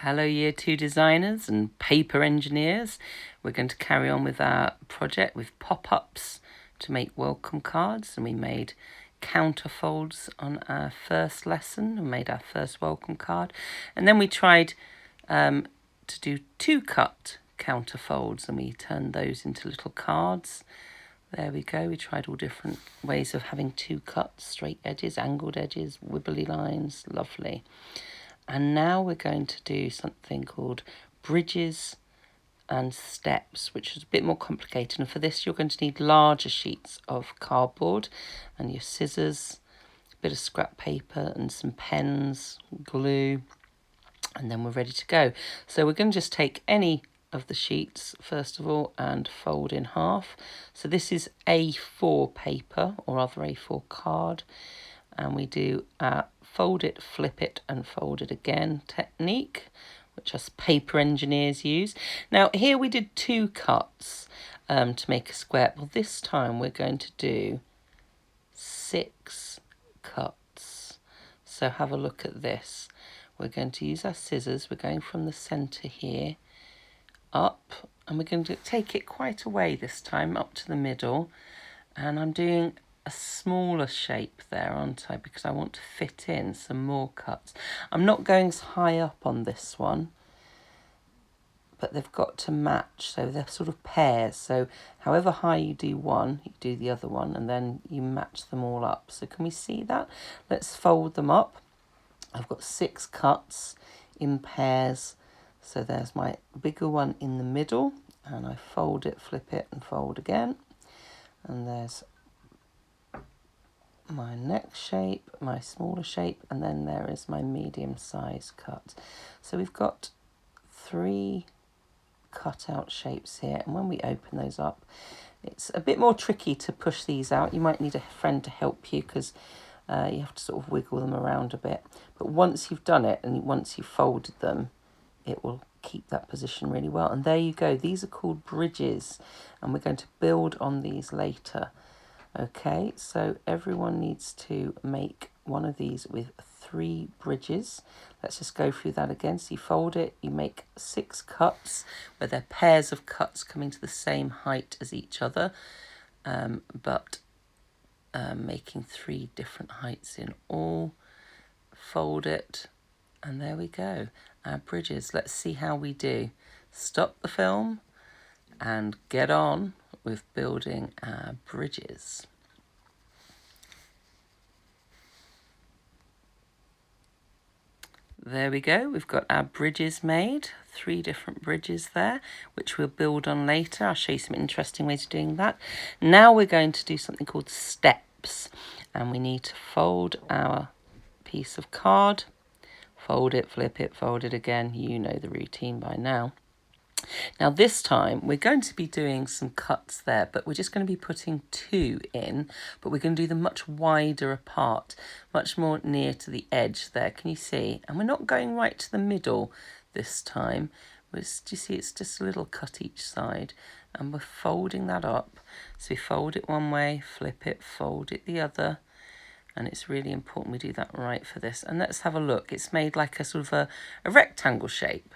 Hello Year 2 designers and paper engineers. We're going to carry on with our project with pop-ups to make welcome cards, and we made counterfolds on our first lesson and made our first welcome card, and then we tried to do two-cut counterfolds, and we turned those into little cards. There we go. We tried all different ways of having two cuts, straight edges, angled edges, wibbly lines. Lovely. And now we're going to do something called bridges and steps, which is a bit more complicated. And for this, you're going to need larger sheets of cardboard and your scissors, a bit of scrap paper and some pens, glue, and then we're ready to go. So we're going to just take any of the sheets, first of all, and fold in half. So this is A4 paper, or other A4 card. And we do fold it, flip it, and fold it again technique, which us paper engineers use. Now, here we did two cuts to make a square. Well, this time we're going to do 6 cuts. So have a look at this. We're going to use our scissors. We're going from the centre here up, and we're going to take it quite away this time, up to the middle. And I'm doing a smaller shape there, aren't I? Because I want to fit in some more cuts. I'm not going as high up on this one, but they've got to match. So they're sort of pairs. So however high you do one, you do the other one, and then you match them all up. So can we see that? Let's fold them up. I've got 6 cuts in pairs. So there's my bigger one in the middle, and I fold it, flip it, and fold again. And there's my next shape, my smaller shape, and then there is my medium size cut. So we've got 3 cutout shapes here, and when we open those up, it's a bit more tricky to push these out. You might need a friend to help you, because you have to sort of wiggle them around a bit. But once you've done it and once you've folded them, it will keep that position really well. And there you go. These are called bridges, and we're going to build on these later. Okay, so everyone needs to make one of these with 3 bridges. Let's just go through that again. So you fold it, you make 6 cuts, where they're pairs of cuts coming to the same height as each other, but making 3 different heights in all. Fold it, and there we go. Our bridges. Let's see how we do. Stop the film and get on with building our bridges. There we go, we've got our bridges made, 3 different bridges there, which we'll build on later. I'll show you some interesting ways of doing that. Now we're going to do something called steps, and we need to fold our piece of card, fold it, flip it, fold it again. You know the routine by now. Now this time we're going to be doing some cuts there, but we're just going to be putting 2 in, but we're going to do them much wider apart, much more near to the edge there. Can you see? And we're not going right to the middle this time. Do you see, it's just a little cut each side, and we're folding that up. So we fold it one way, flip it, fold it the other. And it's really important we do that right for this. And let's have a look. It's made like a sort of a rectangle shape.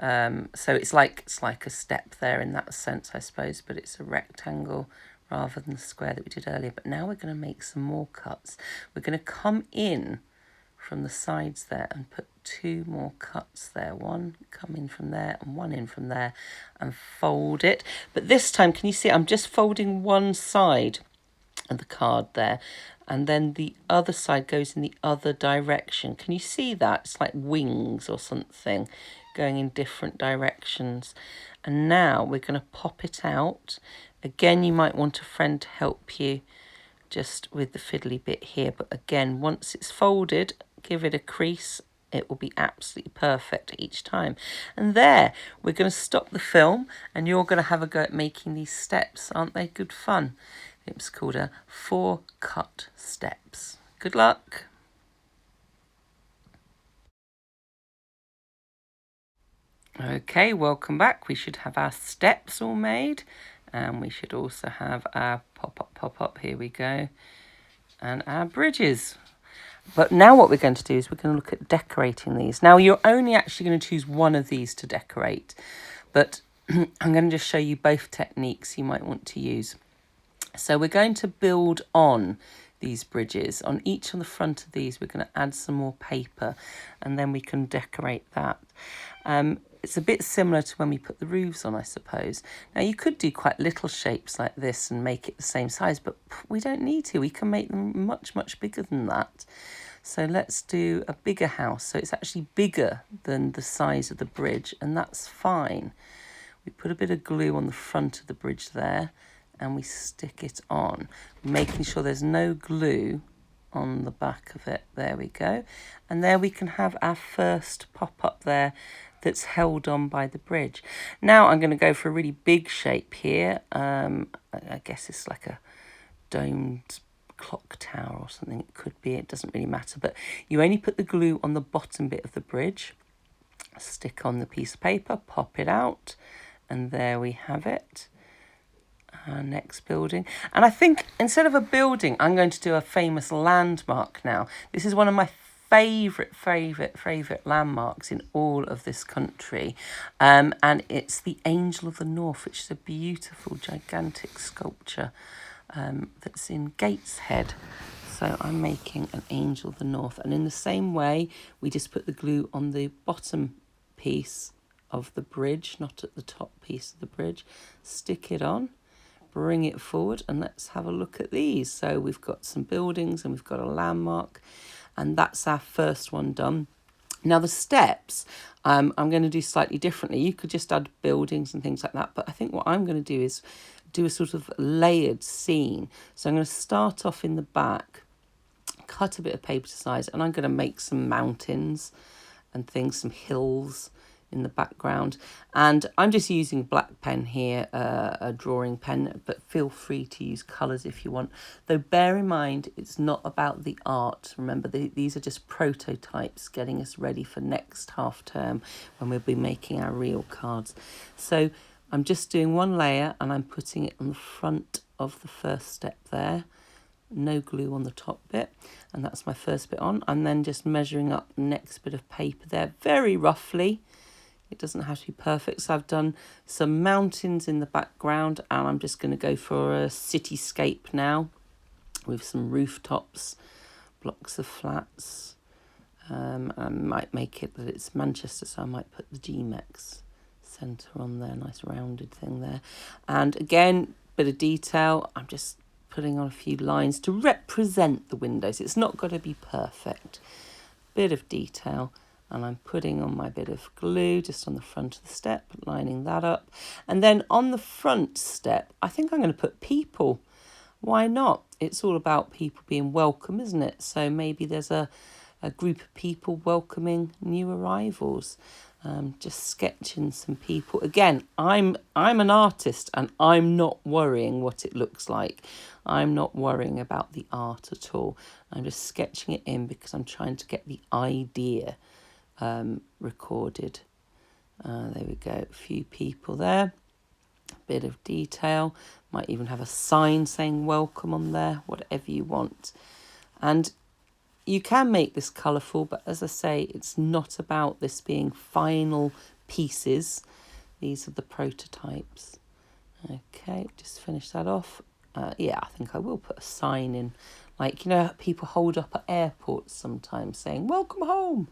So it's like a step there in that sense, I suppose, but it's a rectangle rather than the square that we did earlier. But now we're going to make some more cuts. We're going to come in from the sides there and put 2 more cuts there. One come in from there and one in from there, and fold it. But this time, can you see, I'm just folding one side of the card there, and then the other side goes in the other direction. Can you see that? It's like wings or something going in different directions. And now we're going to pop it out. Again, you might want a friend to help you just with the fiddly bit here, but again, once it's folded, give it a crease. It will be absolutely perfect each time. And there, we're going to stop the film, and you're going to have a go at making these steps. Aren't they good fun? It's called a 4 cut steps. Good luck. Okay, welcome back. We should have our steps all made, and we should also have our pop up. Here we go. And our bridges. But now what we're going to do is we're going to look at decorating these. Now you're only actually going to choose one of these to decorate, but I'm going to just show you both techniques you might want to use. So we're going to build on these bridges. On each on the front of these, we're going to add some more paper, and then we can decorate that. It's a bit similar to when we put the roofs on, I suppose. Now, you could do quite little shapes like this and make it the same size, but we don't need to. We can make them much, much bigger than that. So let's do a bigger house. So it's actually bigger than the size of the bridge, and that's fine. We put a bit of glue on the front of the bridge there, and we stick it on, making sure there's no glue on the back of it. There we go. And there we can have our first pop-up there that's held on by the bridge. Now I'm going to go for a really big shape here. I guess it's like a domed clock tower or something. It could be, it doesn't really matter. But you only put the glue on the bottom bit of the bridge, stick on the piece of paper, pop it out, and there we have it. Our next building. And I think instead of a building, I'm going to do a famous landmark now. This is one of my favourite landmarks in all of this country. And it's the Angel of the North, which is a beautiful, gigantic sculpture that's in Gateshead. So I'm making an Angel of the North. And in the same way, we just put the glue on the bottom piece of the bridge, not at the top piece of the bridge. Stick it on. Bring it forward, and let's have a look at these. So we've got some buildings and we've got a landmark, and that's our first one done. Now the steps, I'm going to do slightly differently. You could just add buildings and things like that, but I think what I'm going to do is do a sort of layered scene. So I'm going to start off in the back, cut a bit of paper to size, and I'm going to make some mountains and things, some hills in the background. And I'm just using black pen here, a drawing pen, but feel free to use colours if you want. Though bear in mind, it's not about the art. Remember, these are just prototypes getting us ready for next half term when we'll be making our real cards. So I'm just doing one layer and I'm putting it on the front of the first step there. No glue on the top bit, and that's my first bit on. I'm then just measuring up the next bit of paper there very roughly. It doesn't have to be perfect. So I've done some mountains in the background, and I'm just going to go for a cityscape now with some rooftops, blocks of flats. I might make it that it's Manchester, so I might put the GMEX centre on there, nice rounded thing there. And again, bit of detail. I'm just putting on a few lines to represent the windows. It's not got to be perfect. Bit of detail. And I'm putting on my bit of glue just on the front of the step, lining that up. And then on the front step, I think I'm going to put people. Why not? It's all about people being welcome, isn't it? So maybe there's a group of people welcoming new arrivals. Just sketching some people. Again, I'm an artist and I'm not worrying what it looks like. I'm not worrying about the art at all. I'm just sketching it in because I'm trying to get the idea recorded. There we go, a few people there, a bit of detail, might even have a sign saying welcome on there, whatever you want. And you can make this colourful, but as I say, it's not about this being final pieces. These are the prototypes. Okay, just finish that off. Yeah, I think I will put a sign in, like, you know, people hold up at airports sometimes saying welcome home.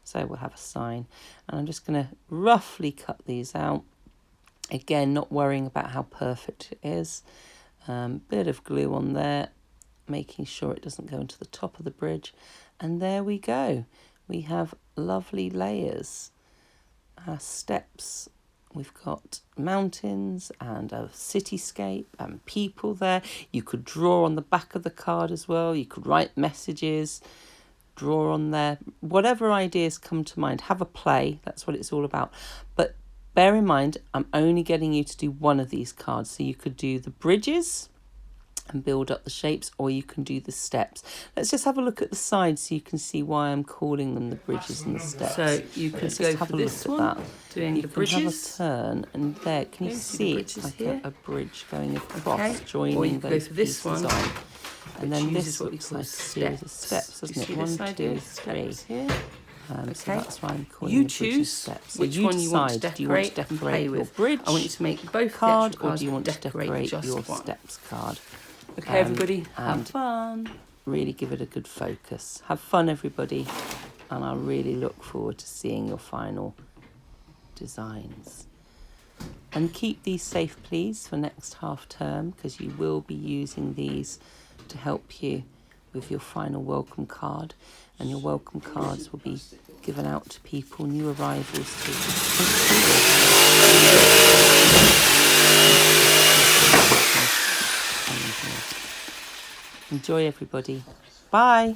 So we'll have a sign, and I'm just going to roughly cut these out. Again, not worrying about how perfect it is. Bit of glue on there, making sure it doesn't go into the top of the bridge. And there we go. We have lovely layers. Our steps, we've got mountains and a cityscape and people there. You could draw on the back of the card as well. You could write messages, draw on there, whatever ideas come to mind. Have a play, that's what it's all about. But bear in mind, I'm only getting you to do one of these cards. So you could do the bridges and build up the shapes, or you can do the steps. Let's just have a look at the sides so you can see why I'm calling them the bridges and the steps. So you can go for this one, doing the bridges. You can have a turn, and there, can you see it's like a bridge going across, joining those pieces on. And then this looks like a series of steps, doesn't it? 1, 2, 3. Here. So that's why I'm calling You the bridge choose steps. So which you one you want to decide, do you want to decorate and play decorate your with. bridge I want you to make both card, the or cards, do you want to decorate just your one. steps card? Okay, everybody, have and fun. really give it a good focus. Have fun, everybody, and I really look forward to seeing your final designs. And keep these safe, please, for next half term, because you will be using these to help you with your final welcome card. And your welcome cards will be given out to people, new arrivals to enjoy, everybody. Bye.